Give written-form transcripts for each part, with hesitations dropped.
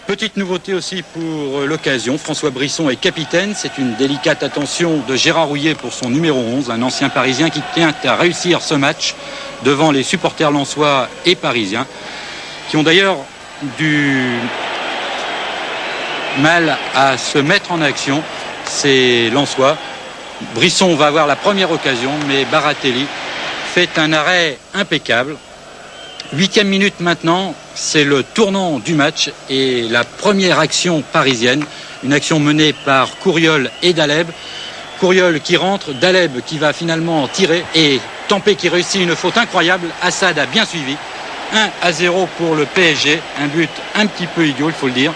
Petite nouveauté aussi pour l'occasion, François Brisson est capitaine. C'est une délicate attention de Gérard Houllier pour son numéro 11, un ancien Parisien qui tient à réussir ce match devant les supporters lensois et parisiens, qui ont d'ailleurs du mal à se mettre en action. C'est lensois. Brisson va avoir la première occasion, mais Baratelli fait un arrêt impeccable. 8e minute maintenant, c'est le tournant du match et la première action parisienne, une action menée par Couriol et Daleb. Couriol qui rentre, Daleb qui va finalement tirer et Tempé qui réussit une faute incroyable. Assad a bien suivi. 1-0 pour le PSG, un but un petit peu idiot, il faut le dire,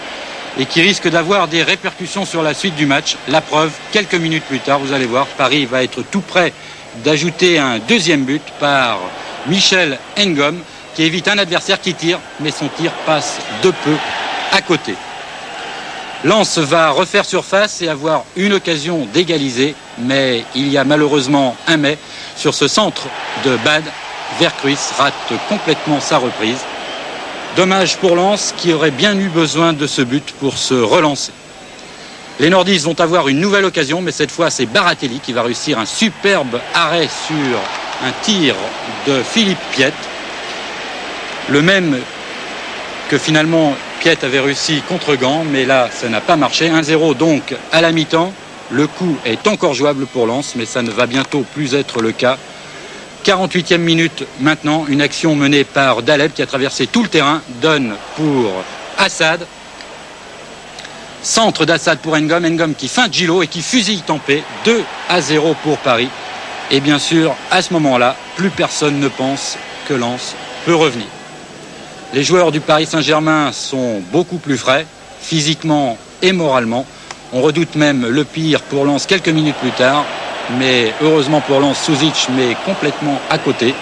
et qui risque d'avoir des répercussions sur la suite du match. La preuve, quelques minutes plus tard, vous allez voir, Paris va être tout près d'ajouter un deuxième but par Michel Ngom, qui évite un adversaire qui tire, mais son tir passe de peu à côté. Lens va refaire surface et avoir une occasion d'égaliser, mais il y a malheureusement un mais sur ce centre de Bad. Vercruis rate complètement sa reprise. Dommage pour Lens qui aurait bien eu besoin de ce but pour se relancer. Les nordistes vont avoir une nouvelle occasion, mais cette fois c'est Baratelli qui va réussir un superbe arrêt sur un tir de Philippe Piette. Le même que finalement Piet avait réussi contre Gand, mais là ça n'a pas marché. 1-0 donc à la mi-temps. Le coup est encore jouable pour Lens, mais ça ne va bientôt plus être le cas. 48e minute maintenant, une action menée par Daleb qui a traversé tout le terrain, donne pour Assad. Centre d'Assad pour Ngom, Ngom qui feinte Gilo et qui fusille Tempé. 2-0 pour Paris. Et bien sûr, à ce moment-là, plus personne ne pense que Lens peut revenir. Les joueurs du Paris Saint-Germain sont beaucoup plus frais, physiquement et moralement. On redoute même le pire pour Lens quelques minutes plus tard. Mais heureusement pour Lens, Suzic met complètement à côté.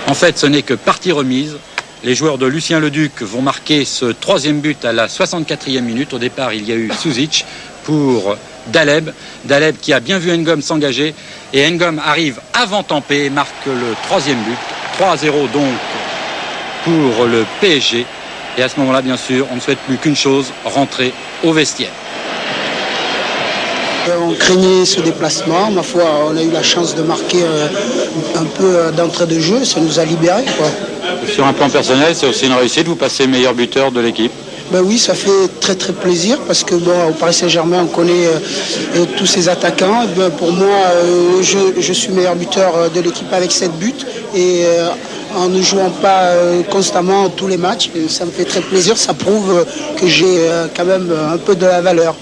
En fait, ce n'est que partie remise. Les joueurs de Lucien Leduc vont marquer ce troisième but à la 64e minute. Au départ, il y a eu Suzic pour Daleb. Daleb qui a bien vu Ngom s'engager. Et Ngom arrive avant Tempé et marque le troisième but. 3-0 donc pour le PSG. Et à ce moment-là, bien sûr, on ne souhaite plus qu'une chose, rentrer au vestiaire. On craignait ce déplacement, ma foi, on a eu la chance de marquer un peu d'entrée de jeu, ça nous a libérés, quoi. Sur un plan personnel, c'est aussi une réussite, vous passez meilleur buteur de l'équipe. Ben oui, ça fait très très plaisir parce que bon, au Paris Saint-Germain, on connaît tous ces attaquants. Ben, pour moi, je suis meilleur buteur de l'équipe avec 7 buts et en ne jouant pas constamment tous les matchs, ça me fait très plaisir, ça prouve que j'ai quand même un peu de la valeur.